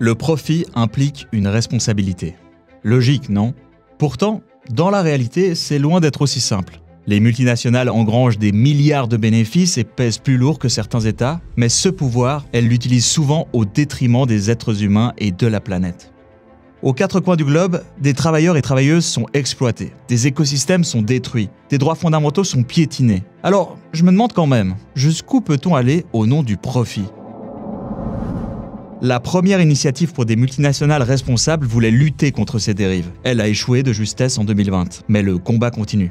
Le profit implique une responsabilité. Logique, non? Pourtant, dans la réalité, c'est loin d'être aussi simple. Les multinationales engrangent des milliards de bénéfices et pèsent plus lourd que certains États, mais ce pouvoir, elles l'utilisent souvent au détriment des êtres humains et de la planète. Aux quatre coins du globe, des travailleurs et travailleuses sont exploités, des écosystèmes sont détruits, des droits fondamentaux sont piétinés. Alors, je me demande quand même, jusqu'où peut-on aller au nom du profit ? La première initiative pour des multinationales responsables voulait lutter contre ces dérives. Elle a échoué de justesse en 2020, mais le combat continue.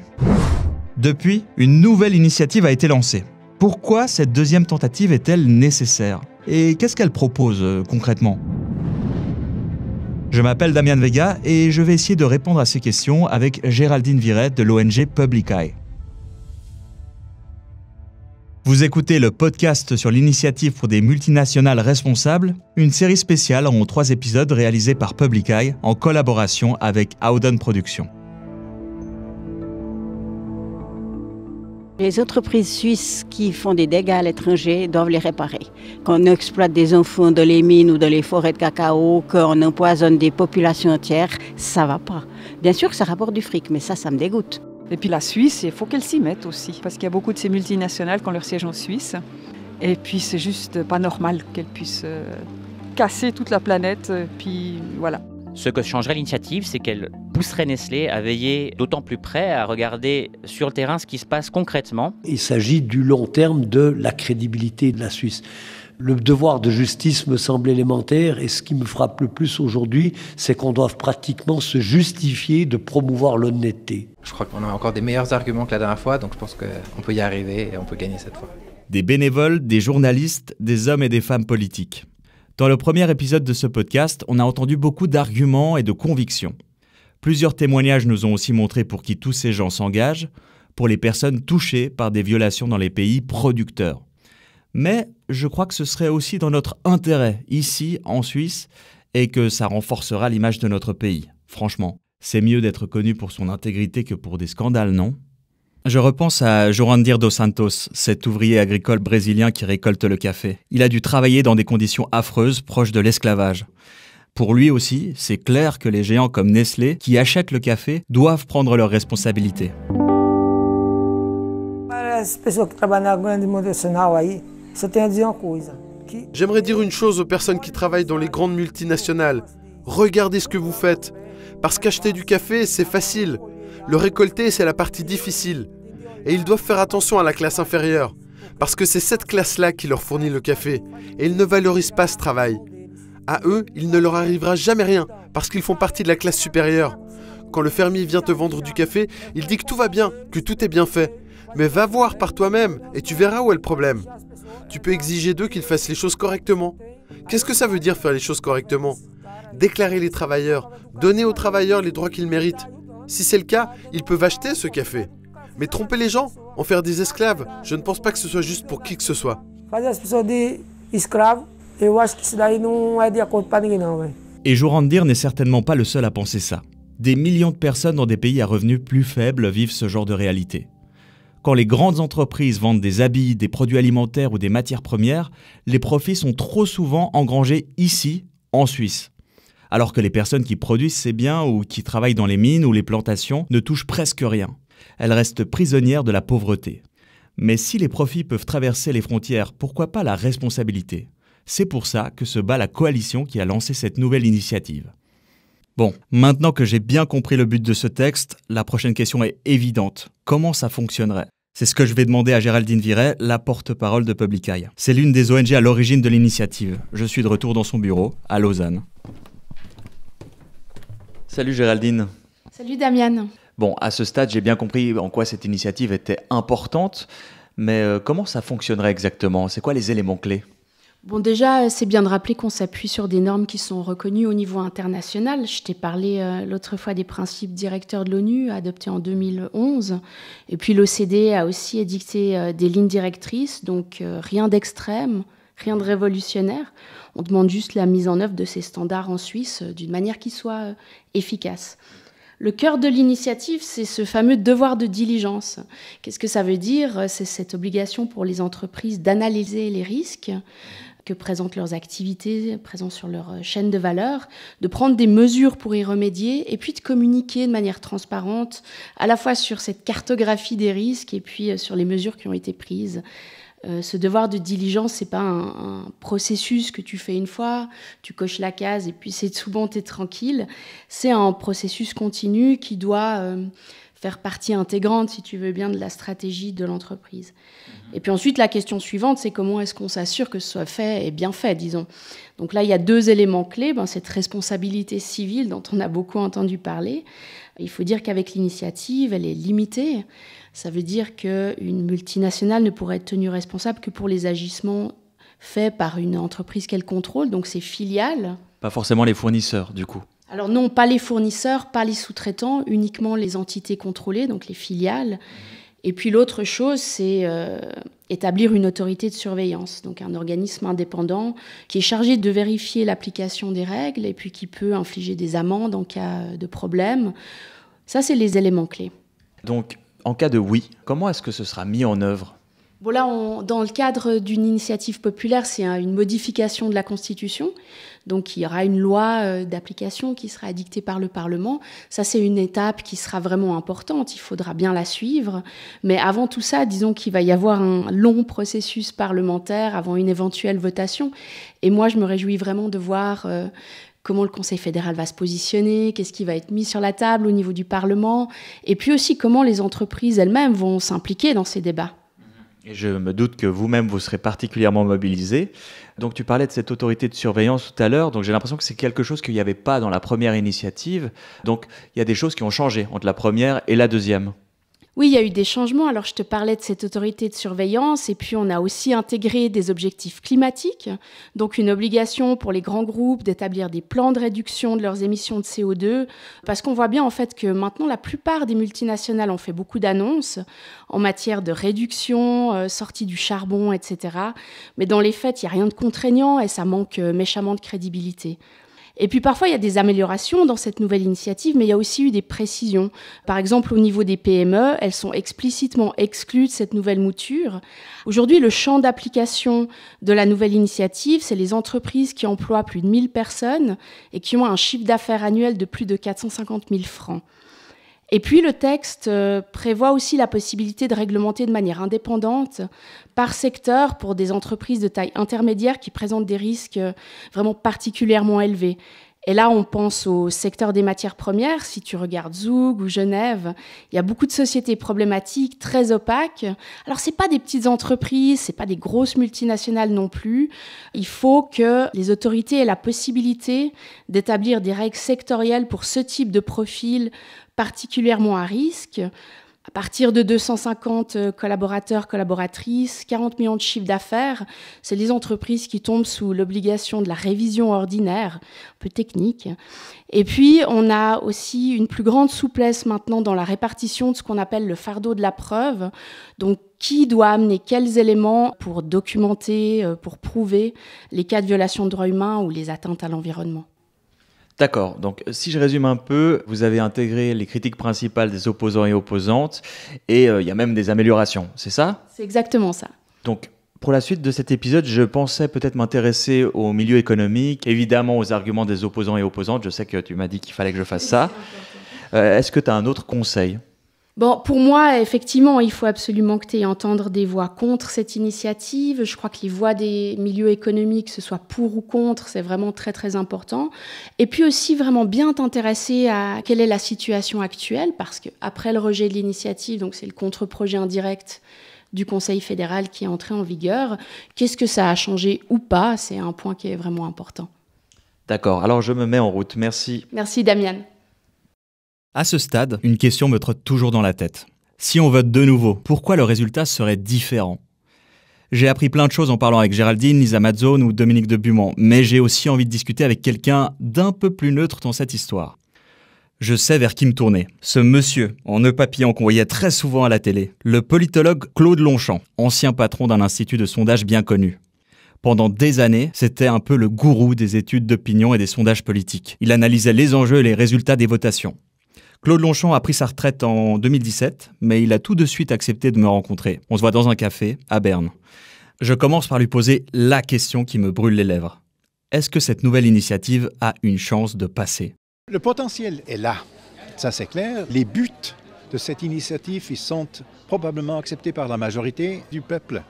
Depuis, une nouvelle initiative a été lancée. Pourquoi cette deuxième tentative est-elle nécessaire? Et qu'est-ce qu'elle propose concrètement? Je m'appelle Damian Vega et je vais essayer de répondre à ces questions avec Géraldine Viret de l'ONG Public Eye. Vous écoutez le podcast sur l'initiative pour des multinationales responsables, une série spéciale en 3 épisodes réalisés par Public Eye en collaboration avec Howden Productions. Les entreprises suisses qui font des dégâts à l'étranger doivent les réparer. Quand on exploite des enfants dans les mines ou dans les forêts de cacao, qu'on empoisonne des populations entières, ça va pas. Bien sûr que ça rapporte du fric, mais ça me dégoûte. Et puis la Suisse, il faut qu'elle s'y mette aussi, parce qu'il y a beaucoup de ces multinationales qui ont leur siège en Suisse. Et puis c'est juste pas normal qu'elles puissent casser toute la planète, puis voilà. Ce que changerait l'initiative, c'est qu'elle pousserait Nestlé à veiller d'autant plus près, à regarder sur le terrain ce qui se passe concrètement. Il s'agit du long terme de la crédibilité de la Suisse. Le devoir de justice me semble élémentaire et ce qui me frappe le plus aujourd'hui, c'est qu'on doit pratiquement se justifier de promouvoir l'honnêteté. Je crois qu'on a encore des meilleurs arguments que la dernière fois, donc je pense qu'on peut y arriver et on peut gagner cette fois. Des bénévoles, des journalistes, des hommes et des femmes politiques. Dans le premier épisode de ce podcast, on a entendu beaucoup d'arguments et de convictions. Plusieurs témoignages nous ont aussi montré pour qui tous ces gens s'engagent, pour les personnes touchées par des violations dans les pays producteurs. Mais je crois que ce serait aussi dans notre intérêt, ici, en Suisse, et que ça renforcera l'image de notre pays. Franchement, c'est mieux d'être connu pour son intégrité que pour des scandales, non? Je repense à Jurandir dos Santos, cet ouvrier agricole brésilien qui récolte le café. Il a dû travailler dans des conditions affreuses, proches de l'esclavage. Pour lui aussi, c'est clair que les géants comme Nestlé, qui achètent le café, doivent prendre leurs responsabilités. J'aimerais dire une chose aux personnes qui travaillent dans les grandes multinationales. Regardez ce que vous faites. Parce qu'acheter du café, c'est facile. Le récolter, c'est la partie difficile. Et ils doivent faire attention à la classe inférieure. Parce que c'est cette classe-là qui leur fournit le café. Et ils ne valorisent pas ce travail. À eux, il ne leur arrivera jamais rien. Parce qu'ils font partie de la classe supérieure. Quand le fermier vient te vendre du café, il dit que tout va bien, que tout est bien fait. Mais va voir par toi-même et tu verras où est le problème. Tu peux exiger d'eux qu'ils fassent les choses correctement. Qu'est-ce que ça veut dire faire les choses correctement? Déclarer les travailleurs, donner aux travailleurs les droits qu'ils méritent. Si c'est le cas, ils peuvent acheter ce café. Mais tromper les gens, en faire des esclaves, je ne pense pas que ce soit juste pour qui que ce soit. Et Jurandir n'est certainement pas le seul à penser ça. Des millions de personnes dans des pays à revenus plus faibles vivent ce genre de réalité. Quand les grandes entreprises vendent des habits, des produits alimentaires ou des matières premières, les profits sont trop souvent engrangés ici, en Suisse. Alors que les personnes qui produisent ces biens ou qui travaillent dans les mines ou les plantations ne touchent presque rien. Elles restent prisonnières de la pauvreté. Mais si les profits peuvent traverser les frontières, pourquoi pas la responsabilité? C'est pour ça que se bat la coalition qui a lancé cette nouvelle initiative. Bon, maintenant que j'ai bien compris le but de ce texte, la prochaine question est évidente. Comment ça fonctionnerait? C'est ce que je vais demander à Géraldine Viret, la porte-parole de Public Eye. C'est l'une des ONG à l'origine de l'initiative. Je suis de retour dans son bureau, à Lausanne. Salut Géraldine. Salut Damian. Bon, à ce stade, j'ai bien compris en quoi cette initiative était importante, mais comment ça fonctionnerait exactement? C'est quoi les éléments clés? Bon, déjà, c'est bien de rappeler qu'on s'appuie sur des normes qui sont reconnues au niveau international. Je t'ai parlé l'autre fois des principes directeurs de l'ONU, adoptés en 2011. Et puis l'OCDE a aussi édicté des lignes directrices, donc rien d'extrême, rien de révolutionnaire. On demande juste la mise en œuvre de ces standards en Suisse d'une manière qui soit efficace. Le cœur de l'initiative, c'est ce fameux devoir de diligence. Qu'est-ce que ça veut dire? C'est cette obligation pour les entreprises d'analyser les risques, que présentent leurs activités, présentes sur leur chaîne de valeur, de prendre des mesures pour y remédier et puis de communiquer de manière transparente à la fois sur cette cartographie des risques et puis sur les mesures qui ont été prises. Ce devoir de diligence, c'est pas un processus que tu fais une fois, tu coches la case et puis c'est tout bon, t'es tranquille. C'est un processus continu qui doit faire partie intégrante, si tu veux bien, de la stratégie de l'entreprise. Et puis ensuite, la question suivante, c'est comment est-ce qu'on s'assure que ce soit fait et bien fait, disons. Donc là, il y a 2 éléments clés. Cette responsabilité civile dont on a beaucoup entendu parler. Il faut dire qu'avec l'initiative, elle est limitée. Ça veut dire qu'une multinationale ne pourrait être tenue responsable que pour les agissements faits par une entreprise qu'elle contrôle, donc ses filiales. Pas forcément les fournisseurs, du coup. Alors non, pas les fournisseurs, pas les sous-traitants, uniquement les entités contrôlées, donc les filiales. Et puis l'autre chose, c'est établir une autorité de surveillance, donc un organisme indépendant qui est chargé de vérifier l'application des règles et puis qui peut infliger des amendes en cas de problème. Ça, c'est les éléments clés. Donc, en cas de oui, comment est-ce que ce sera mis en œuvre ? Bon là, dans le cadre d'une initiative populaire, c'est une modification de la Constitution. Donc il y aura une loi d'application qui sera dictée par le Parlement. Ça, c'est une étape qui sera vraiment importante. Il faudra bien la suivre. Mais avant tout ça, disons qu'il va y avoir un long processus parlementaire avant une éventuelle votation. Et moi, je me réjouis vraiment de voir comment le Conseil fédéral va se positionner, qu'est-ce qui va être mis sur la table au niveau du Parlement, et puis aussi comment les entreprises elles-mêmes vont s'impliquer dans ces débats. Et je me doute que vous-même, vous serez particulièrement mobilisé. Donc tu parlais de cette autorité de surveillance tout à l'heure, donc j'ai l'impression que c'est quelque chose qu'il n'y avait pas dans la première initiative. Donc il y a des choses qui ont changé entre la première et la deuxième. Oui, il y a eu des changements. Alors, je te parlais de cette autorité de surveillance et puis on a aussi intégré des objectifs climatiques, donc une obligation pour les grands groupes d'établir des plans de réduction de leurs émissions de CO2 parce qu'on voit bien en fait que maintenant la plupart des multinationales ont fait beaucoup d'annonces en matière de réduction, sortie du charbon, etc. Mais dans les faits, il n'y a rien de contraignant et ça manque méchamment de crédibilité. Et puis parfois, il y a des améliorations dans cette nouvelle initiative, mais il y a aussi eu des précisions. Par exemple, au niveau des PME, elles sont explicitement exclues de cette nouvelle mouture. Aujourd'hui, le champ d'application de la nouvelle initiative, c'est les entreprises qui emploient plus de 1000 personnes et qui ont un chiffre d'affaires annuel de plus de 450 000 francs. Et puis le texte prévoit aussi la possibilité de réglementer de manière indépendante par secteur pour des entreprises de taille intermédiaire qui présentent des risques vraiment particulièrement élevés. Et là, on pense au secteur des matières premières. Si tu regardes Zug ou Genève, il y a beaucoup de sociétés problématiques, très opaques. Alors, ce n'est pas des petites entreprises, ce n'est pas des grosses multinationales non plus. Il faut que les autorités aient la possibilité d'établir des règles sectorielles pour ce type de profil particulièrement à risque. À partir de 250 collaborateurs, collaboratrices, 40 millions de chiffres d'affaires, c'est les entreprises qui tombent sous l'obligation de la révision ordinaire, un peu technique. Et puis, on a aussi une plus grande souplesse maintenant dans la répartition de ce qu'on appelle le fardeau de la preuve. Donc, qui doit amener quels éléments pour documenter, pour prouver les cas de violation de droits humains ou les atteintes à l'environnement. D'accord, donc si je résume un peu, vous avez intégré les critiques principales des opposants et opposantes, et il y a même des améliorations, c'est ça ? C'est exactement ça. Donc, pour la suite de cet épisode, je pensais peut-être m'intéresser au milieu économique, évidemment aux arguments des opposants et opposantes, je sais que tu m'as dit qu'il fallait que je fasse ça. Est-ce que tu as un autre conseil ? Bon, pour moi, effectivement, il faut absolument que tu aies entendre des voix contre cette initiative. Je crois que les voix des milieux économiques, que ce soit pour ou contre, c'est vraiment très, très important. Et puis aussi, vraiment bien t'intéresser à quelle est la situation actuelle, parce qu'après le rejet de l'initiative, donc c'est le contre-projet indirect du Conseil fédéral qui est entré en vigueur, qu'est-ce que ça a changé ou pas ? C'est un point qui est vraiment important. D'accord, alors je me mets en route. Merci. Merci, Damian. À ce stade, une question me trotte toujours dans la tête. Si on vote de nouveau, pourquoi le résultat serait différent ? J'ai appris plein de choses en parlant avec Géraldine, Lisa Mazzone ou Dominique de Buman, mais j'ai aussi envie de discuter avec quelqu'un d'un peu plus neutre dans cette histoire. Je sais vers qui me tourner. Ce monsieur, en nœud papillon qu'on voyait très souvent à la télé, le politologue Claude Longchamp, ancien patron d'un institut de sondage bien connu. Pendant des années, c'était un peu le gourou des études d'opinion et des sondages politiques. Il analysait les enjeux et les résultats des votations. Claude Longchamp a pris sa retraite en 2017, mais il a tout de suite accepté de me rencontrer. On se voit dans un café, à Berne. Je commence par lui poser la question qui me brûle les lèvres. Est-ce que cette nouvelle initiative a une chance de passer? Le potentiel est là, ça c'est clair. Les buts de cette initiative ils sont probablement acceptés par la majorité du peuple.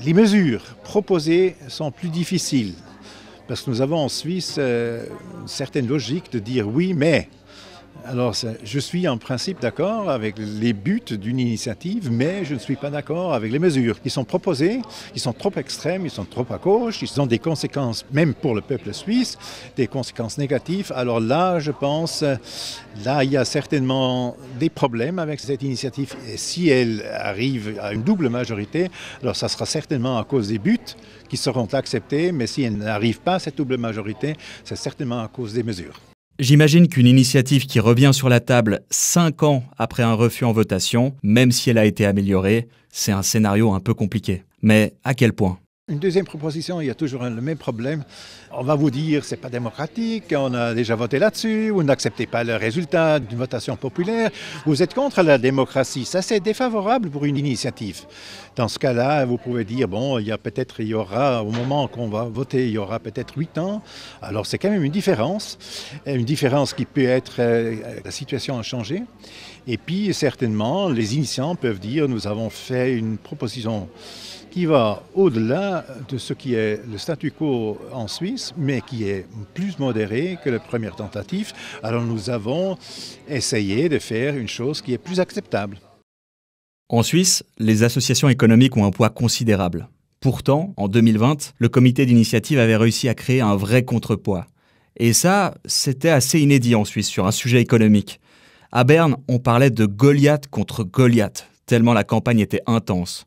Les mesures proposées sont plus difficiles parce que nous avons en Suisse une certaine logique de dire oui, mais. Alors, je suis en principe d'accord avec les buts d'une initiative, mais je ne suis pas d'accord avec les mesures qui sont proposées. Ils sont trop extrêmes, ils sont trop à gauche, ils ont des conséquences, même pour le peuple suisse, des conséquences négatives. Alors là, je pense, là, il y a certainement des problèmes avec cette initiative. Et si elle arrive à une double majorité, alors ça sera certainement à cause des buts qui seront acceptés, mais si elle n'arrive pas à cette double majorité, c'est certainement à cause des mesures. J'imagine qu'une initiative qui revient sur la table 5 ans après un refus en votation, même si elle a été améliorée, c'est un scénario un peu compliqué. Mais à quel point ? Une deuxième proposition, il y a toujours le même problème. On va vous dire c'est pas démocratique, on a déjà voté là-dessus, vous n'acceptez pas le résultat d'une votation populaire, vous êtes contre la démocratie. Ça, c'est défavorable pour une initiative. Dans ce cas-là, vous pouvez dire, bon, il y aura, au moment qu'on va voter, il y aura peut-être 8 ans. Alors, c'est quand même une différence qui peut être, la situation a changé. Et puis, certainement, les initiants peuvent dire, nous avons fait une proposition qui va au-delà de ce qui est le statu quo en Suisse, mais qui est plus modéré que la première tentative. Alors nous avons essayé de faire une chose qui est plus acceptable. En Suisse, les associations économiques ont un poids considérable. Pourtant, en 2020, le comité d'initiative avait réussi à créer un vrai contrepoids. Et ça, c'était assez inédit en Suisse sur un sujet économique. À Berne, on parlait de Goliath contre Goliath, tellement la campagne était intense.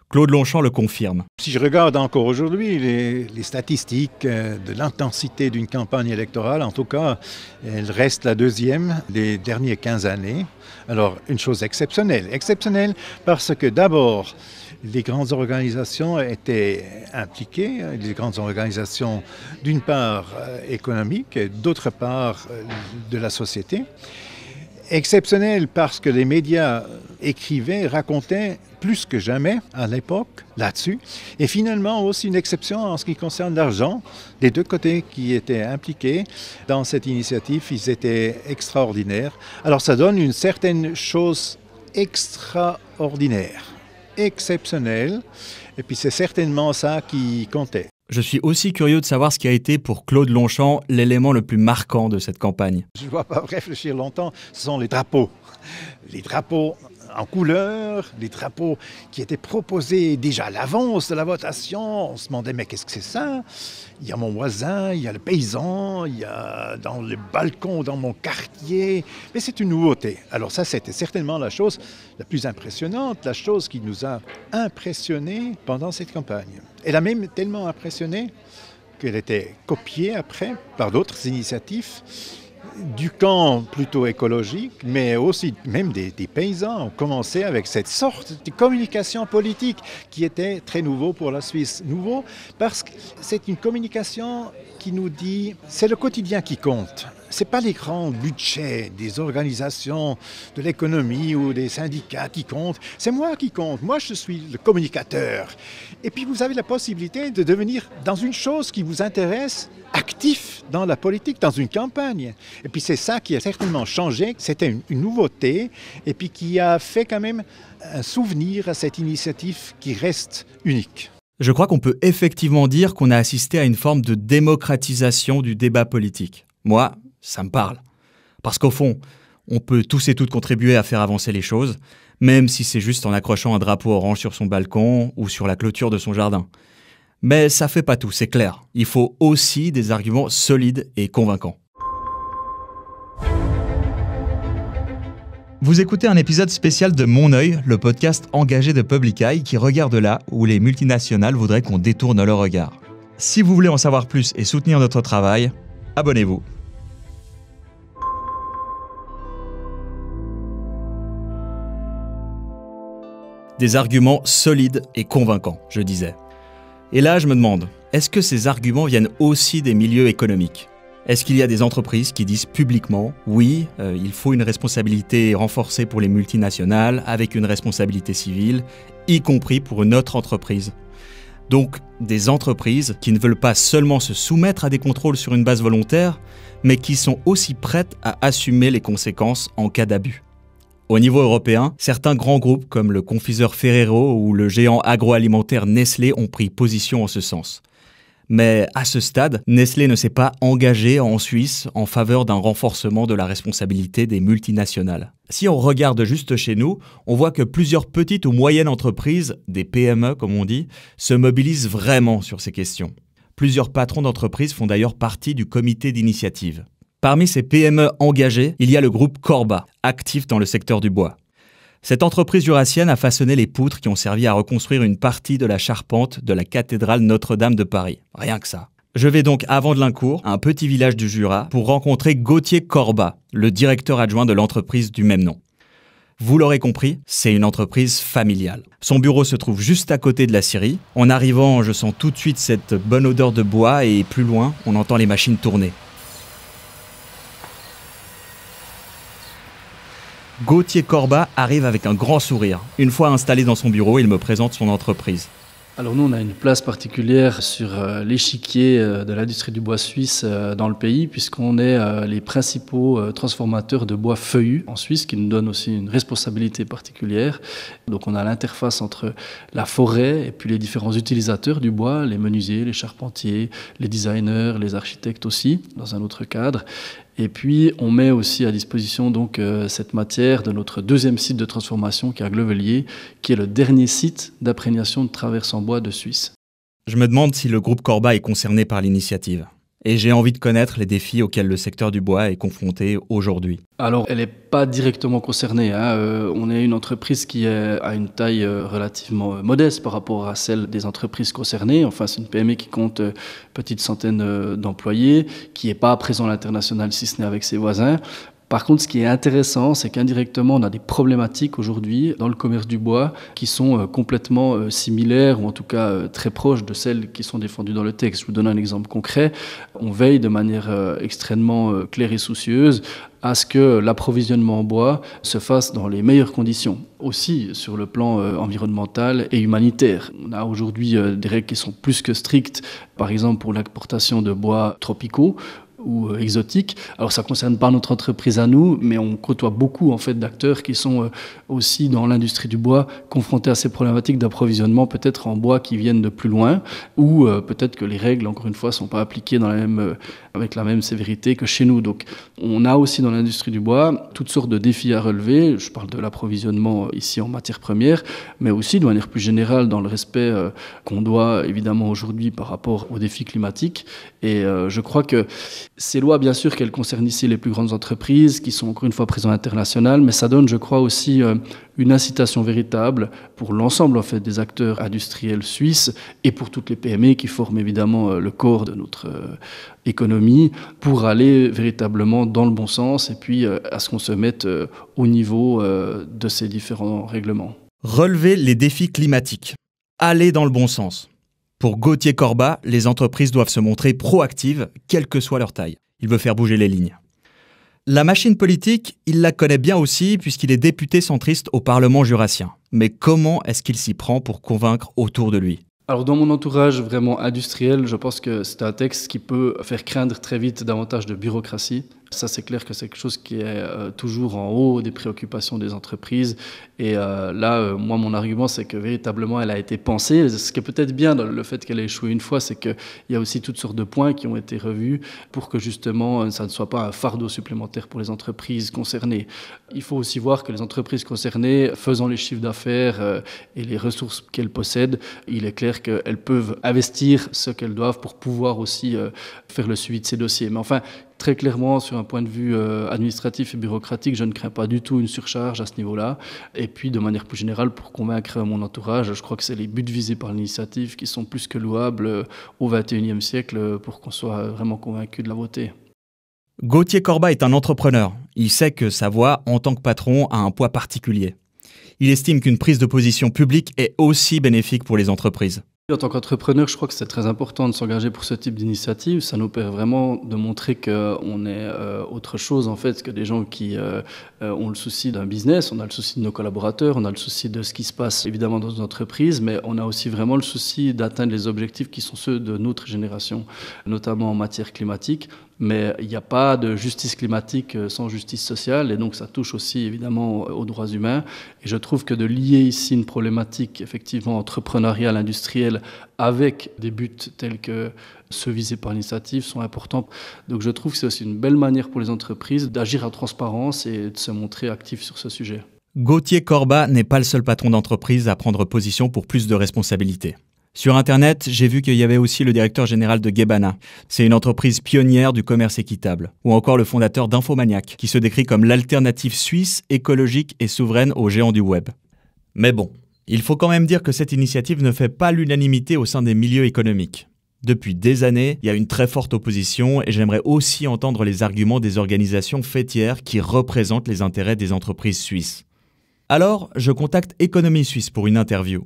Claude Longchamp le confirme. Si je regarde encore aujourd'hui les statistiques de l'intensité d'une campagne électorale, en tout cas, elle reste la deuxième des dernières 15 années. Alors, une chose exceptionnelle parce que d'abord, les grandes organisations étaient impliquées, les grandes organisations d'une part économiques et d'autre part de la société. Exceptionnel parce que les médias écrivaient, racontaient plus que jamais à l'époque là-dessus. Et finalement aussi une exception en ce qui concerne l'argent. Des deux côtés qui étaient impliqués dans cette initiative, ils étaient extraordinaires. Alors ça donne une certaine chose extraordinaire, exceptionnelle. Et puis c'est certainement ça qui comptait. Je suis aussi curieux de savoir ce qui a été pour Claude Longchamp l'élément le plus marquant de cette campagne. Je ne dois pas réfléchir longtemps, ce sont les drapeaux. Les drapeaux en couleur, les drapeaux qui étaient proposés déjà à l'avance de la votation. On se demandait, mais qu'est-ce que c'est ça? Il y a mon voisin, il y a le paysan, il y a dans le balcon, dans mon quartier. Mais c'est une nouveauté. Alors ça, c'était certainement la chose la plus impressionnante, la chose qui nous a impressionnés pendant cette campagne. Elle a même tellement impressionné qu'elle était copiée après par d'autres initiatives du camp plutôt écologique, mais aussi même des paysans ont commencé avec cette sorte de communication politique qui était très nouveau pour la Suisse. Nouveau parce que c'est une communication qui nous dit c'est le quotidien qui compte. Ce n'est pas les grands budgets des organisations de l'économie ou des syndicats qui comptent. C'est moi qui compte. Moi, je suis le communicateur. Et puis, vous avez la possibilité de devenir, dans une chose qui vous intéresse, actif dans la politique, dans une campagne. Et puis, c'est ça qui a certainement changé. C'était une nouveauté et puis qui a fait quand même un souvenir à cette initiative qui reste unique. Je crois qu'on peut effectivement dire qu'on a assisté à une forme de démocratisation du débat politique. Moi, ça me parle. Parce qu'au fond, on peut tous et toutes contribuer à faire avancer les choses, même si c'est juste en accrochant un drapeau orange sur son balcon ou sur la clôture de son jardin. Mais ça fait pas tout, c'est clair. Il faut aussi des arguments solides et convaincants. Vous écoutez un épisode spécial de Mon œil, le podcast engagé de Public Eye qui regarde là où les multinationales voudraient qu'on détourne leur regard. Si vous voulez en savoir plus et soutenir notre travail, abonnez-vous. Des arguments solides et convaincants, je disais. Et là, je me demande, est-ce que ces arguments viennent aussi des milieux économiques ? Est-ce qu'il y a des entreprises qui disent publiquement « Oui, il faut une responsabilité renforcée pour les multinationales avec une responsabilité civile, y compris pour une autre entreprise ». Donc des entreprises qui ne veulent pas seulement se soumettre à des contrôles sur une base volontaire, mais qui sont aussi prêtes à assumer les conséquences en cas d'abus. Au niveau européen, certains grands groupes comme le confiseur Ferrero ou le géant agroalimentaire Nestlé ont pris position en ce sens. Mais à ce stade, Nestlé ne s'est pas engagé en Suisse en faveur d'un renforcement de la responsabilité des multinationales. Si on regarde juste chez nous, on voit que plusieurs petites ou moyennes entreprises, des PME comme on dit, se mobilisent vraiment sur ces questions. Plusieurs patrons d'entreprises font d'ailleurs partie du comité d'initiative. Parmi ces PME engagées, il y a le groupe Corba, actif dans le secteur du bois. Cette entreprise jurassienne a façonné les poutres qui ont servi à reconstruire une partie de la charpente de la cathédrale Notre-Dame de Paris. Rien que ça. Je vais donc à Vandelincourt, un petit village du Jura, pour rencontrer Gauthier Corba, le directeur adjoint de l'entreprise du même nom. Vous l'aurez compris, c'est une entreprise familiale. Son bureau se trouve juste à côté de la scierie. En arrivant, je sens tout de suite cette bonne odeur de bois et plus loin, on entend les machines tourner. Gauthier Corba arrive avec un grand sourire. Une fois installé dans son bureau, il me présente son entreprise. Alors nous, on a une place particulière sur l'échiquier de l'industrie du bois suisse dans le pays, puisqu'on est les principaux transformateurs de bois feuillu en Suisse, qui nous donne aussi une responsabilité particulière. Donc on a l'interface entre la forêt et puis les différents utilisateurs du bois, les menuisiers, les charpentiers, les designers, les architectes aussi, dans un autre cadre. Et puis, on met aussi à disposition donc cette matière de notre deuxième site de transformation qui est à Glevelier, qui est le dernier site d'imprégnation de traverse en bois de Suisse. Je me demande si le groupe Corba est concerné par l'initiative. Et j'ai envie de connaître les défis auxquels le secteur du bois est confronté aujourd'hui. Alors, elle n'est pas directement concernée. On est une entreprise qui a une taille relativement modeste par rapport à celle des entreprises concernées. Enfin, c'est une PME qui compte petite centaine d'employés, qui n'est pas présent à l'international si ce n'est avec ses voisins. Par contre, ce qui est intéressant, c'est qu'indirectement, on a des problématiques aujourd'hui dans le commerce du bois qui sont complètement similaires ou en tout cas très proches de celles qui sont défendues dans le texte. Je vous donne un exemple concret. On veille de manière extrêmement claire et soucieuse à ce que l'approvisionnement en bois se fasse dans les meilleures conditions, aussi sur le plan environnemental et humanitaire. On a aujourd'hui des règles qui sont plus que strictes, par exemple pour l'exportation de bois tropicaux ou exotiques. Alors ça ne concerne pas notre entreprise à nous, mais on côtoie beaucoup en fait d'acteurs qui sont aussi dans l'industrie du bois confrontés à ces problématiques d'approvisionnement peut-être en bois qui viennent de plus loin, ou peut-être que les règles, encore une fois, ne sont pas appliquées avec la même sévérité que chez nous. Donc on a aussi dans l'industrie du bois toutes sortes de défis à relever. Je parle de l'approvisionnement ici en matières premières, mais aussi de manière plus générale dans le respect qu'on doit évidemment aujourd'hui par rapport aux défis climatiques. Et je crois que ces lois, bien sûr, qu'elles concernent ici les plus grandes entreprises qui sont encore une fois présentes à l'international, mais ça donne, je crois, aussi une incitation véritable pour l'ensemble en fait, des acteurs industriels suisses et pour toutes les PME qui forment évidemment le corps de notre économie pour aller véritablement dans le bon sens et puis à ce qu'on se mette au niveau de ces différents règlements. Relever les défis climatiques. Aller dans le bon sens. Pour Gauthier Corba, les entreprises doivent se montrer proactives, quelle que soit leur taille. Il veut faire bouger les lignes. La machine politique, il la connaît bien aussi puisqu'il est député centriste au Parlement jurassien. Mais comment est-ce qu'il s'y prend pour convaincre autour de lui ? Alors dans mon entourage vraiment industriel, je pense que c'est un texte qui peut faire craindre très vite davantage de bureaucratie. Ça, c'est clair que c'est quelque chose qui est toujours en haut des préoccupations des entreprises. Et moi, mon argument, c'est que véritablement, elle a été pensée. Ce qui est peut-être bien dans le fait qu'elle ait échoué une fois, c'est qu'il y a aussi toutes sortes de points qui ont été revus pour que justement, ça ne soit pas un fardeau supplémentaire pour les entreprises concernées. Il faut aussi voir que les entreprises concernées, faisant les chiffres d'affaires et les ressources qu'elles possèdent, il est clair qu'elles peuvent investir ce qu'elles doivent pour pouvoir aussi faire le suivi de ces dossiers. Mais enfin, très clairement, sur un point de vue administratif et bureaucratique, je ne crains pas du tout une surcharge à ce niveau-là. Et puis, de manière plus générale, pour convaincre mon entourage, je crois que c'est les buts visés par l'initiative qui sont plus que louables au XXIe siècle pour qu'on soit vraiment convaincu de la beauté. Gauthier Corba est un entrepreneur. Il sait que sa voix, en tant que patron, a un poids particulier. Il estime qu'une prise de position publique est aussi bénéfique pour les entreprises. En tant qu'entrepreneur, je crois que c'est très important de s'engager pour ce type d'initiative. Ça nous permet vraiment de montrer qu'on est autre chose en fait que des gens qui ont le souci d'un business. On a le souci de nos collaborateurs, on a le souci de ce qui se passe évidemment dans nos entreprises, mais on a aussi vraiment le souci d'atteindre les objectifs qui sont ceux de notre génération, notamment en matière climatique. Mais il n'y a pas de justice climatique sans justice sociale, et donc ça touche aussi évidemment aux droits humains. Et je trouve que de lier ici une problématique effectivement entrepreneuriale, industrielle, avec des buts tels que ceux visés par l'initiative sont importants. Donc je trouve que c'est aussi une belle manière pour les entreprises d'agir en transparence et de se montrer actifs sur ce sujet. Gauthier Corbat n'est pas le seul patron d'entreprise à prendre position pour plus de responsabilités. Sur Internet, j'ai vu qu'il y avait aussi le directeur général de Gebana. C'est une entreprise pionnière du commerce équitable. Ou encore le fondateur d'Infomaniac, qui se décrit comme l'alternative suisse, écologique et souveraine aux géants du web. Mais bon, il faut quand même dire que cette initiative ne fait pas l'unanimité au sein des milieux économiques. Depuis des années, il y a une très forte opposition et j'aimerais aussi entendre les arguments des organisations fêtières qui représentent les intérêts des entreprises suisses. Alors, je contacte Économie Suisse pour une interview.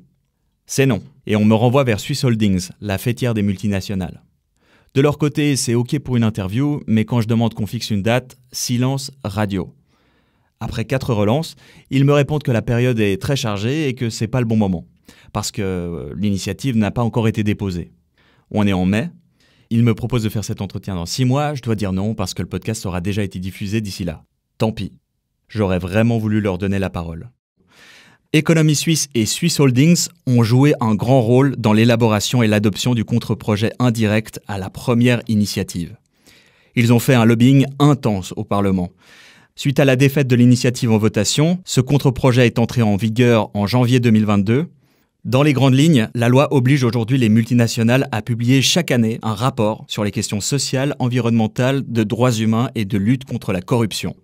C'est non, et on me renvoie vers Swiss Holdings, la fêtière des multinationales. De leur côté, c'est OK pour une interview, mais quand je demande qu'on fixe une date, silence radio. Après 4 relances, ils me répondent que la période est très chargée et que c'est pas le bon moment, parce que l'initiative n'a pas encore été déposée. On est en mai, ils me proposent de faire cet entretien dans 6 mois, je dois dire non parce que le podcast aura déjà été diffusé d'ici là. Tant pis, j'aurais vraiment voulu leur donner la parole. Économie Suisse et Swiss Holdings ont joué un grand rôle dans l'élaboration et l'adoption du contre-projet indirect à la première initiative. Ils ont fait un lobbying intense au Parlement. Suite à la défaite de l'initiative en votation, ce contre-projet est entré en vigueur en janvier 2022. Dans les grandes lignes, la loi oblige aujourd'hui les multinationales à publier chaque année un rapport sur les questions sociales, environnementales, de droits humains et de lutte contre la corruption.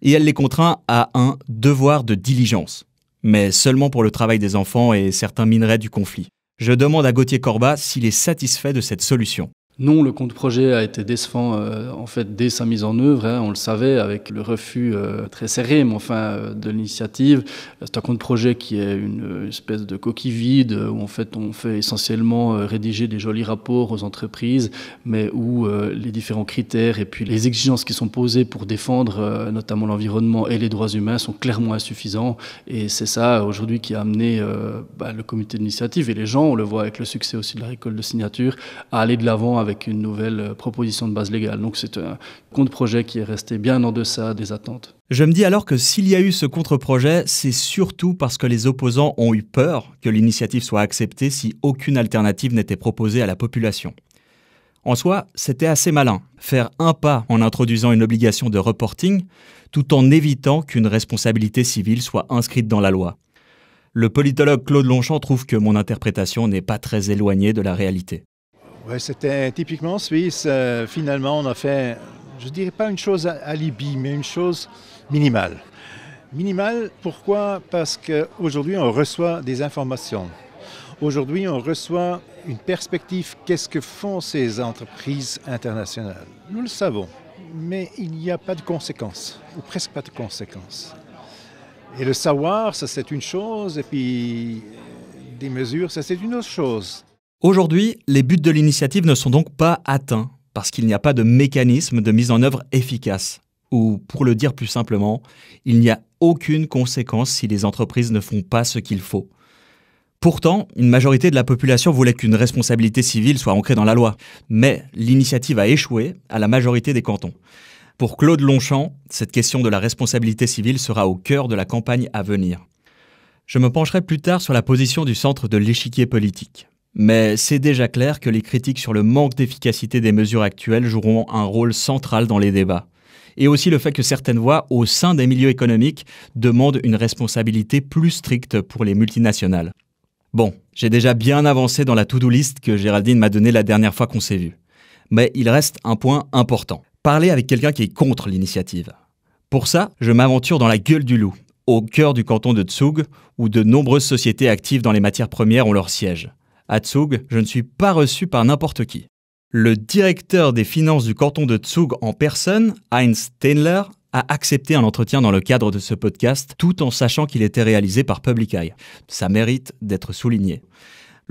Et elle les contraint à un devoir de diligence, mais seulement pour le travail des enfants et certains minerais du conflit. Je demande à Gauthier Corbat s'il est satisfait de cette solution. Non, le contre-projet a été décevant en fait dès sa mise en œuvre. On le savait avec le refus très serré, mais enfin de l'initiative. C'est un contre-projet qui est une espèce de coquille vide où en fait on fait essentiellement rédiger des jolis rapports aux entreprises, mais où les différents critères et puis les exigences qui sont posées pour défendre notamment l'environnement et les droits humains sont clairement insuffisants. Et c'est ça aujourd'hui qui a amené le comité d'initiative et les gens, on le voit avec le succès aussi de la récolte de signatures, à aller de l'avant avec une nouvelle proposition de base légale. Donc c'est un contre-projet qui est resté bien en deçà des attentes. Je me dis alors que s'il y a eu ce contre-projet, c'est surtout parce que les opposants ont eu peur que l'initiative soit acceptée si aucune alternative n'était proposée à la population. En soi, c'était assez malin, faire un pas en introduisant une obligation de reporting, tout en évitant qu'une responsabilité civile soit inscrite dans la loi. Le politologue Claude Longchamp trouve que mon interprétation n'est pas très éloignée de la réalité. Oui, c'était typiquement suisse. Finalement, on a fait, je ne dirais pas une chose alibi, mais une chose minimale. Minimale, pourquoi? Parce qu'aujourd'hui, on reçoit des informations. Aujourd'hui, on reçoit une perspective. Qu'est-ce que font ces entreprises internationales? Nous le savons, mais il n'y a pas de conséquences, ou presque pas de conséquences. Et le savoir, ça c'est une chose, et puis des mesures, ça c'est une autre chose. Aujourd'hui, les buts de l'initiative ne sont donc pas atteints parce qu'il n'y a pas de mécanisme de mise en œuvre efficace. Ou, pour le dire plus simplement, il n'y a aucune conséquence si les entreprises ne font pas ce qu'il faut. Pourtant, une majorité de la population voulait qu'une responsabilité civile soit ancrée dans la loi. Mais l'initiative a échoué à la majorité des cantons. Pour Claude Longchamp, cette question de la responsabilité civile sera au cœur de la campagne à venir. Je me pencherai plus tard sur la position du centre de l'échiquier politique. Mais c'est déjà clair que les critiques sur le manque d'efficacité des mesures actuelles joueront un rôle central dans les débats. Et aussi le fait que certaines voix, au sein des milieux économiques, demandent une responsabilité plus stricte pour les multinationales. Bon, j'ai déjà bien avancé dans la to-do list que Géraldine m'a donnée la dernière fois qu'on s'est vu. Mais il reste un point important. Parler avec quelqu'un qui est contre l'initiative. Pour ça, je m'aventure dans la gueule du loup, au cœur du canton de Zug, où de nombreuses sociétés actives dans les matières premières ont leur siège. À Zug, je ne suis pas reçu par n'importe qui. Le directeur des finances du canton de Zug en personne, Heinz Steinler, a accepté un entretien dans le cadre de ce podcast, tout en sachant qu'il était réalisé par Public Eye. Ça mérite d'être souligné.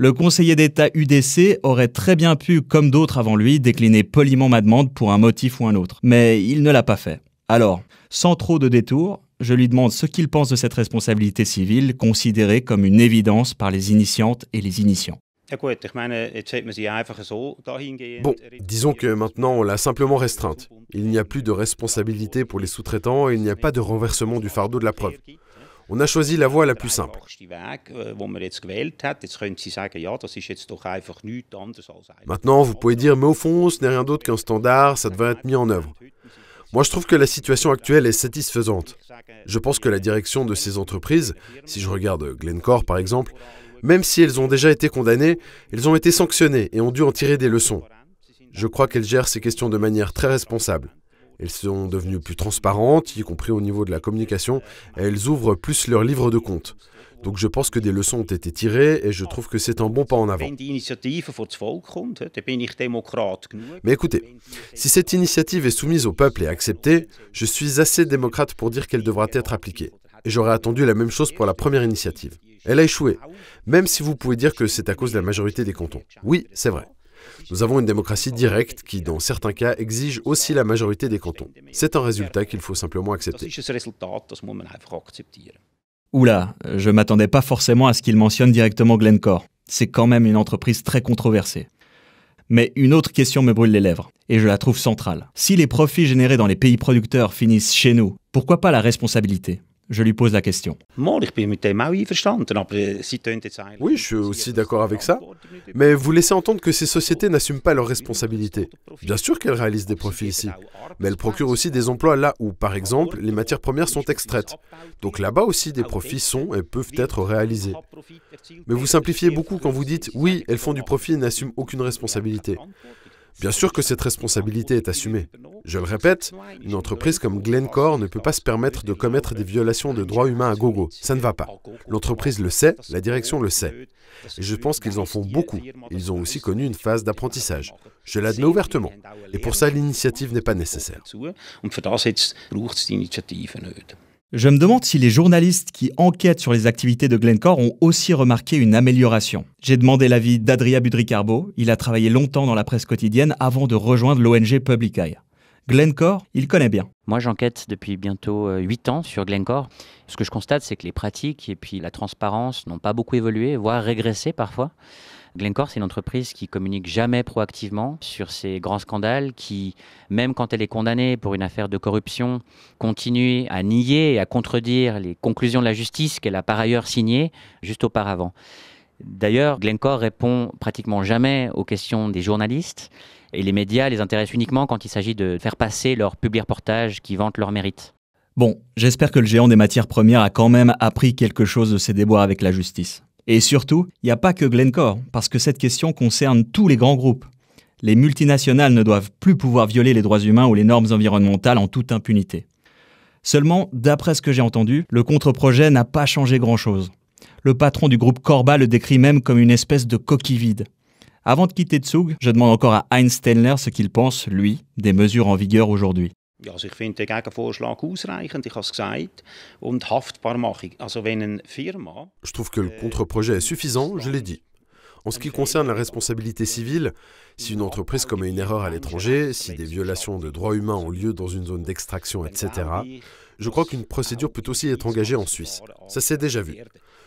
Le conseiller d'État UDC aurait très bien pu, comme d'autres avant lui, décliner poliment ma demande pour un motif ou un autre. Mais il ne l'a pas fait. Alors, sans trop de détours, je lui demande ce qu'il pense de cette responsabilité civile, considérée comme une évidence par les initiantes et les initiants. Bon, disons que maintenant on l'a simplement restreinte. Il n'y a plus de responsabilité pour les sous-traitants et il n'y a pas de renversement du fardeau de la preuve. On a choisi la voie la plus simple. Maintenant, vous pouvez dire, mais au fond, ce n'est rien d'autre qu'un standard, ça devrait être mis en œuvre. Moi, je trouve que la situation actuelle est satisfaisante. Je pense que la direction de ces entreprises, si je regarde Glencore par exemple, même si elles ont déjà été condamnées, elles ont été sanctionnées et ont dû en tirer des leçons. Je crois qu'elles gèrent ces questions de manière très responsable. Elles sont devenues plus transparentes, y compris au niveau de la communication, et elles ouvrent plus leur livre de compte. Donc je pense que des leçons ont été tirées et je trouve que c'est un bon pas en avant. Mais écoutez, si cette initiative est soumise au peuple et acceptée, je suis assez démocrate pour dire qu'elle devra être appliquée. Et j'aurais attendu la même chose pour la première initiative. Elle a échoué, même si vous pouvez dire que c'est à cause de la majorité des cantons. Oui, c'est vrai. Nous avons une démocratie directe qui, dans certains cas, exige aussi la majorité des cantons. C'est un résultat qu'il faut simplement accepter. Oula, je m'attendais pas forcément à ce qu'il mentionne directement Glencore. C'est quand même une entreprise très controversée. Mais une autre question me brûle les lèvres, et je la trouve centrale. Si les profits générés dans les pays producteurs finissent chez nous, pourquoi pas la responsabilité ? Je lui pose la question. Oui, je suis aussi d'accord avec ça. Mais vous laissez entendre que ces sociétés n'assument pas leurs responsabilités. Bien sûr qu'elles réalisent des profits ici, mais elles procurent aussi des emplois là où, par exemple, les matières premières sont extraites. Donc là-bas aussi, des profits sont et peuvent être réalisés. Mais vous simplifiez beaucoup quand vous dites « oui, elles font du profit et n'assument aucune responsabilité ». Bien sûr que cette responsabilité est assumée. Je le répète, une entreprise comme Glencore ne peut pas se permettre de commettre des violations de droits humains à gogo. Ça ne va pas. L'entreprise le sait, la direction le sait. Et je pense qu'ils en font beaucoup. Ils ont aussi connu une phase d'apprentissage. Je l'admets ouvertement. Et pour ça, l'initiative n'est pas nécessaire. Je me demande si les journalistes qui enquêtent sur les activités de Glencore ont aussi remarqué une amélioration. J'ai demandé l'avis d'Adrien Budry-Carbo. Il a travaillé longtemps dans la presse quotidienne avant de rejoindre l'ONG Public Eye. Glencore, il connaît bien. Moi, j'enquête depuis bientôt 8 ans sur Glencore. Ce que je constate, c'est que les pratiques et puis la transparence n'ont pas beaucoup évolué, voire régressé parfois. Glencore, c'est une entreprise qui communique jamais proactivement sur ces grands scandales, qui, même quand elle est condamnée pour une affaire de corruption, continue à nier et à contredire les conclusions de la justice qu'elle a par ailleurs signées juste auparavant. D'ailleurs, Glencore répond pratiquement jamais aux questions des journalistes et les médias les intéressent uniquement quand il s'agit de faire passer leurs publics reportages qui vantent leur mérite. Bon, j'espère que le géant des matières premières a quand même appris quelque chose de ses déboires avec la justice. Et surtout, il n'y a pas que Glencore, parce que cette question concerne tous les grands groupes. Les multinationales ne doivent plus pouvoir violer les droits humains ou les normes environnementales en toute impunité. Seulement, d'après ce que j'ai entendu, le contre-projet n'a pas changé grand-chose. Le patron du groupe Corba le décrit même comme une espèce de coquille vide. Avant de quitter Zug, je demande encore à Heinz Stellner ce qu'il pense, lui, des mesures en vigueur aujourd'hui. Ja, also ich finde den Gegenvorschlag ausreichend, ich habe es gesagt, und Haftbarmachung. Also wenn eine Firma... Je trouve que le contre-projet est suffisant, je l'ai dit. En ce qui concerne la responsabilité civile, si une entreprise commet une erreur à l'étranger, si des violations de droits humains ont lieu dans une zone d'extraction, etc., je crois qu'une procédure peut aussi être engagée en Suisse. Ça s'est déjà vu.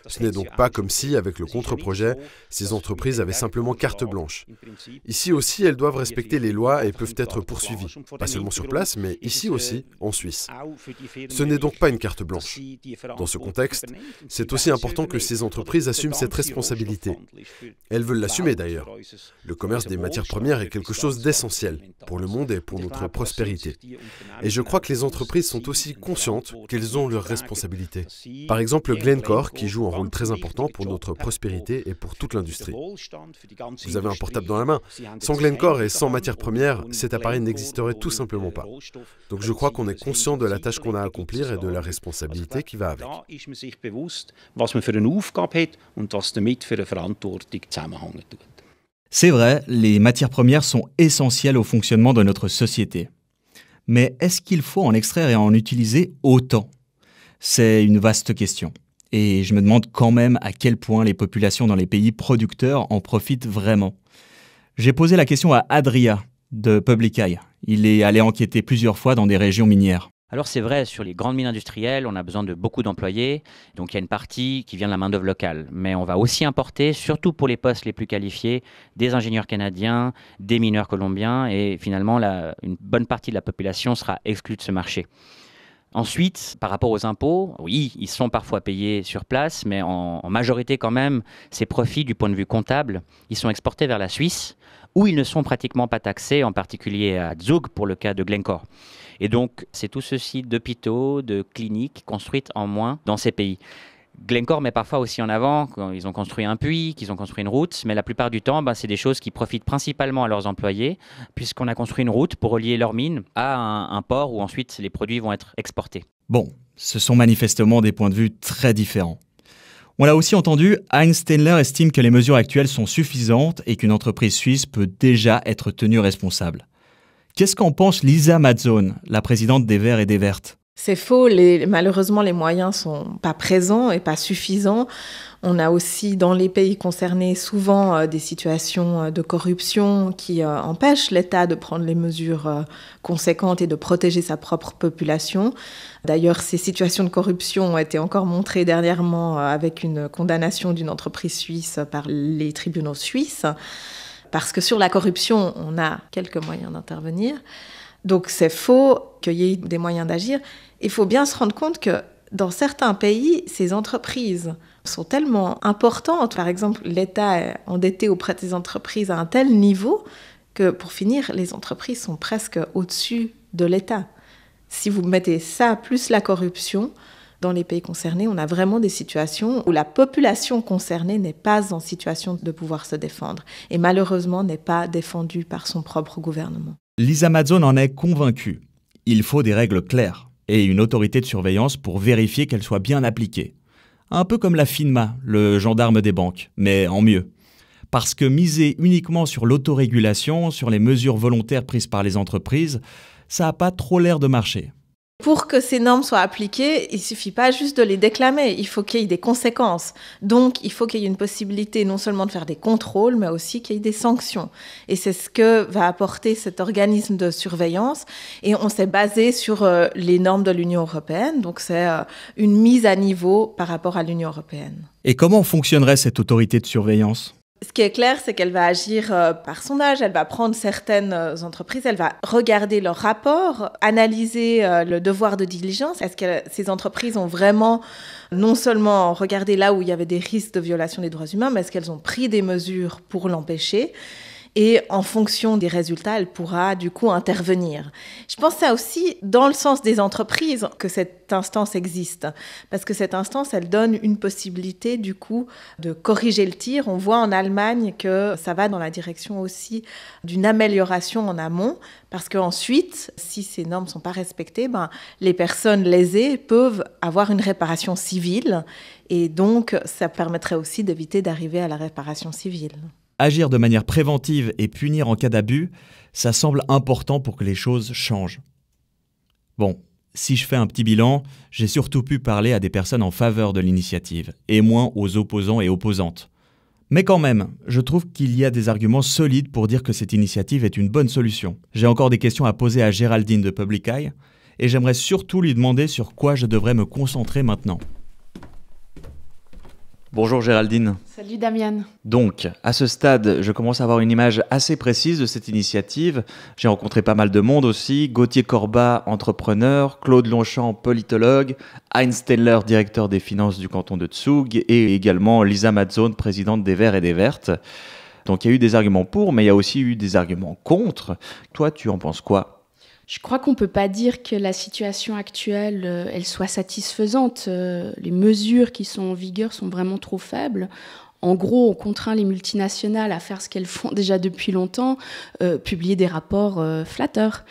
Ce n'est donc pas comme si, avec le contre-projet, ces entreprises avaient simplement carte blanche. Ici aussi, elles doivent respecter les lois et peuvent être poursuivies. Pas seulement sur place, mais ici aussi, en Suisse. Ce n'est donc pas une carte blanche. Dans ce contexte, c'est aussi important que ces entreprises assument cette responsabilité. Elles veulent l'assumer d'ailleurs. Le commerce des matières premières est quelque chose d'essentiel pour le monde et pour notre prospérité. Et je crois que les entreprises sont aussi conscientes qu'elles ont leurs responsabilités. Par exemple, Glencore, qui joue un rôle très important pour notre prospérité et pour toute l'industrie. Vous avez un portable dans la main. Sans Glencore et sans matières premières, cet appareil n'existerait tout simplement pas. Donc je crois qu'on est conscient de la tâche qu'on a à accomplir et de la responsabilité qui va avec. C'est vrai, les matières premières sont essentielles au fonctionnement de notre société. Mais est-ce qu'il faut en extraire et en utiliser autant ? C'est une vaste question. Et je me demande quand même à quel point les populations dans les pays producteurs en profitent vraiment. J'ai posé la question à Adria de Public Eye. Il est allé enquêter plusieurs fois dans des régions minières. Alors c'est vrai, sur les grandes mines industrielles, on a besoin de beaucoup d'employés. Donc il y a une partie qui vient de la main-d'œuvre locale. Mais on va aussi importer, surtout pour les postes les plus qualifiés, des ingénieurs canadiens, des mineurs colombiens. Et finalement, une bonne partie de la population sera exclue de ce marché. Ensuite, par rapport aux impôts, oui, ils sont parfois payés sur place, mais en majorité quand même, ces profits du point de vue comptable, ils sont exportés vers la Suisse, où ils ne sont pratiquement pas taxés, en particulier à Zug pour le cas de Glencore. Et donc, c'est tout ceci d'hôpitaux, de cliniques construites en moins dans ces pays. Glencore met parfois aussi en avant quand ils ont construit un puits, qu'ils ont construit une route, mais la plupart du temps, c'est des choses qui profitent principalement à leurs employés, puisqu'on a construit une route pour relier leur mine à un port où ensuite les produits vont être exportés. Bon, ce sont manifestement des points de vue très différents. On l'a aussi entendu, Heinz Steinler estime que les mesures actuelles sont suffisantes et qu'une entreprise suisse peut déjà être tenue responsable. Qu'est-ce qu'en pense Lisa Mazzone, la présidente des Verts et des Vertes ? C'est faux, malheureusement les moyens sont pas présents et pas suffisants. On a aussi dans les pays concernés souvent des situations de corruption qui empêchent l'État de prendre les mesures conséquentes et de protéger sa propre population. D'ailleurs, ces situations de corruption ont été encore montrées dernièrement avec une condamnation d'une entreprise suisse par les tribunaux suisses. Parce que sur la corruption, on a quelques moyens d'intervenir. Donc c'est faux qu'il y ait des moyens d'agir. Il faut bien se rendre compte que dans certains pays, ces entreprises sont tellement importantes. Par exemple, l'État est endetté auprès des entreprises à un tel niveau que, pour finir, les entreprises sont presque au-dessus de l'État. Si vous mettez ça plus la corruption, dans les pays concernés, on a vraiment des situations où la population concernée n'est pas en situation de pouvoir se défendre et malheureusement n'est pas défendue par son propre gouvernement. Lisa Mazzone en est convaincue. Il faut des règles claires et une autorité de surveillance pour vérifier qu'elles soient bien appliquées. Un peu comme la FINMA, le gendarme des banques, mais en mieux. Parce que miser uniquement sur l'autorégulation, sur les mesures volontaires prises par les entreprises, ça n'a pas trop l'air de marcher. Pour que ces normes soient appliquées, il ne suffit pas juste de les déclamer, il faut qu'il y ait des conséquences. Donc, il faut qu'il y ait une possibilité non seulement de faire des contrôles, mais aussi qu'il y ait des sanctions. Et c'est ce que va apporter cet organisme de surveillance. Et on s'est basé sur les normes de l'Union européenne, donc c'est une mise à niveau par rapport à l'Union européenne. Et comment fonctionnerait cette autorité de surveillance ? Ce qui est clair, c'est qu'elle va agir par sondage, elle va prendre certaines entreprises, elle va regarder leurs rapports, analyser le devoir de diligence. Est-ce que ces entreprises ont vraiment non seulement regardé là où il y avait des risques de violation des droits humains, mais est-ce qu'elles ont pris des mesures pour l'empêcher ? Et en fonction des résultats, elle pourra du coup intervenir. Je pense ça aussi dans le sens des entreprises que cette instance existe. Parce que cette instance, elle donne une possibilité du coup de corriger le tir. On voit en Allemagne que ça va dans la direction aussi d'une amélioration en amont. Parce qu'ensuite, si ces normes ne sont pas respectées, les personnes lésées peuvent avoir une réparation civile. Et donc, ça permettrait aussi d'éviter d'arriver à la réparation civile. Agir de manière préventive et punir en cas d'abus, ça semble important pour que les choses changent. Bon, si je fais un petit bilan, j'ai surtout pu parler à des personnes en faveur de l'initiative, et moins aux opposants et opposantes. Mais quand même, je trouve qu'il y a des arguments solides pour dire que cette initiative est une bonne solution. J'ai encore des questions à poser à Géraldine de Public Eye, et j'aimerais surtout lui demander sur quoi je devrais me concentrer maintenant. Bonjour Géraldine. Salut Damian. Donc, à ce stade, je commence à avoir une image assez précise de cette initiative. J'ai rencontré pas mal de monde aussi. Gauthier Corbat, entrepreneur, Claude Longchamp, politologue, Heinz Steinler, directeur des finances du canton de Zug, et également Lisa Mazzone, présidente des Verts et des Vertes. Donc il y a eu des arguments pour, mais il y a aussi eu des arguments contre. Toi, tu en penses quoi ? Je crois qu'on ne peut pas dire que la situation actuelle, elle soit satisfaisante. Les mesures qui sont en vigueur sont vraiment trop faibles. En gros, on contraint les multinationales à faire ce qu'elles font déjà depuis longtemps, publier des rapports flatteurs.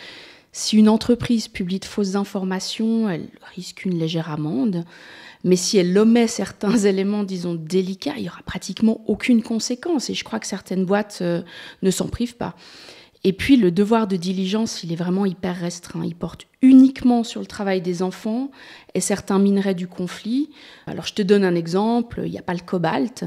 Si une entreprise publie de fausses informations, elle risque une légère amende. Mais si elle omet certains éléments, disons, délicats, il n'y aura pratiquement aucune conséquence. Et je crois que certaines boîtes ne s'en privent pas. Et puis le devoir de diligence, il est vraiment hyper restreint. Il porte uniquement sur le travail des enfants et certains minerais du conflit. Alors je te donne un exemple, il n'y a pas le cobalt,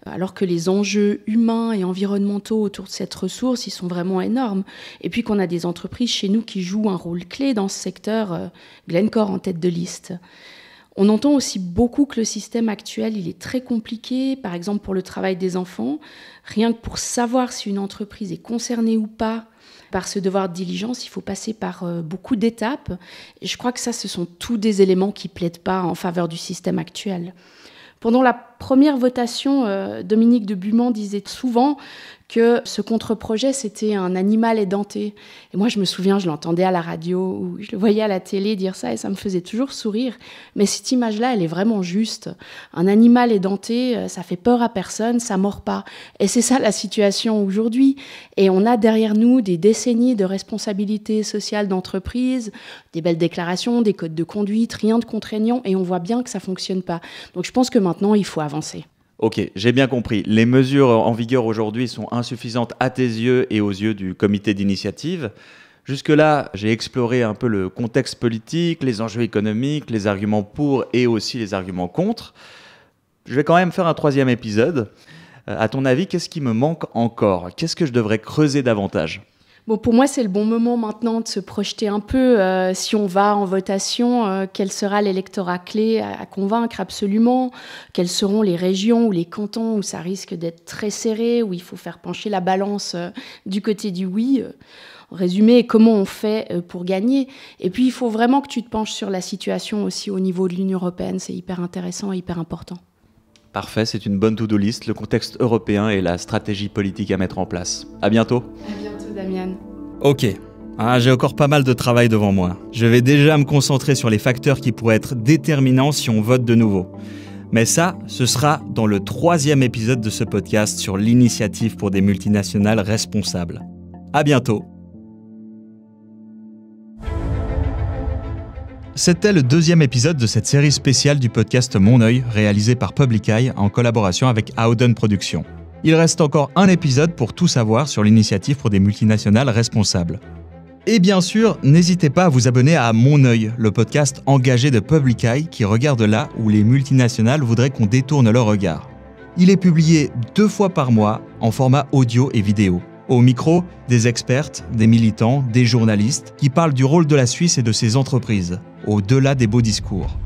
alors que les enjeux humains et environnementaux autour de cette ressource, ils sont vraiment énormes. Et puis qu'on a des entreprises chez nous qui jouent un rôle clé dans ce secteur, Glencore en tête de liste. On entend aussi beaucoup que le système actuel, il est très compliqué, par exemple pour le travail des enfants. Rien que pour savoir si une entreprise est concernée ou pas par ce devoir de diligence, il faut passer par beaucoup d'étapes. Et je crois que ça, ce sont tous des éléments qui ne plaident pas en faveur du système actuel. Pendant la première votation, Dominique de Buman disait souvent que ce contre-projet, c'était un animal édenté. Et moi, je me souviens, je l'entendais à la radio ou je le voyais à la télé dire ça et ça me faisait toujours sourire. Mais cette image-là, elle est vraiment juste. Un animal édenté, ça fait peur à personne, ça mord pas. Et c'est ça la situation aujourd'hui. Et on a derrière nous des décennies de responsabilité sociale d'entreprise, des belles déclarations, des codes de conduite, rien de contraignant, et on voit bien que ça fonctionne pas. Donc je pense que maintenant, il faut avancer. Ok, j'ai bien compris. Les mesures en vigueur aujourd'hui sont insuffisantes à tes yeux et aux yeux du comité d'initiative. Jusque-là, j'ai exploré un peu le contexte politique, les enjeux économiques, les arguments pour et aussi les arguments contre. Je vais quand même faire un 3e épisode. À ton avis, qu'est-ce qui me manque encore ? Qu'est-ce que je devrais creuser davantage ? Bon, pour moi, c'est le bon moment maintenant de se projeter un peu. Si on va en votation, quel sera l'électorat clé à convaincre absolument ? Quelles seront les régions ou les cantons où ça risque d'être très serré, où il faut faire pencher la balance du côté du oui ? En résumé, comment on fait pour gagner ? Et puis, il faut vraiment que tu te penches sur la situation aussi au niveau de l'Union européenne. C'est hyper intéressant et hyper important. Parfait, c'est une bonne to-do list, le contexte européen et la stratégie politique à mettre en place. À bientôt. À bientôt, Damian. Ok, j'ai encore pas mal de travail devant moi. Je vais déjà me concentrer sur les facteurs qui pourraient être déterminants si on vote de nouveau. Mais ça, ce sera dans le 3e épisode de ce podcast sur l'initiative pour des multinationales responsables. À bientôt. C'était le 2e épisode de cette série spéciale du podcast Mon Œil, réalisé par Public Eye en collaboration avec Howden Productions. Il reste encore un épisode pour tout savoir sur l'initiative pour des multinationales responsables. Et bien sûr, n'hésitez pas à vous abonner à Mon Œil, le podcast engagé de Public Eye qui regarde là où les multinationales voudraient qu'on détourne leur regard. Il est publié 2 fois par mois en format audio et vidéo. Au micro, des expertes, des militants, des journalistes qui parlent du rôle de la Suisse et de ses entreprises, au-delà des beaux discours.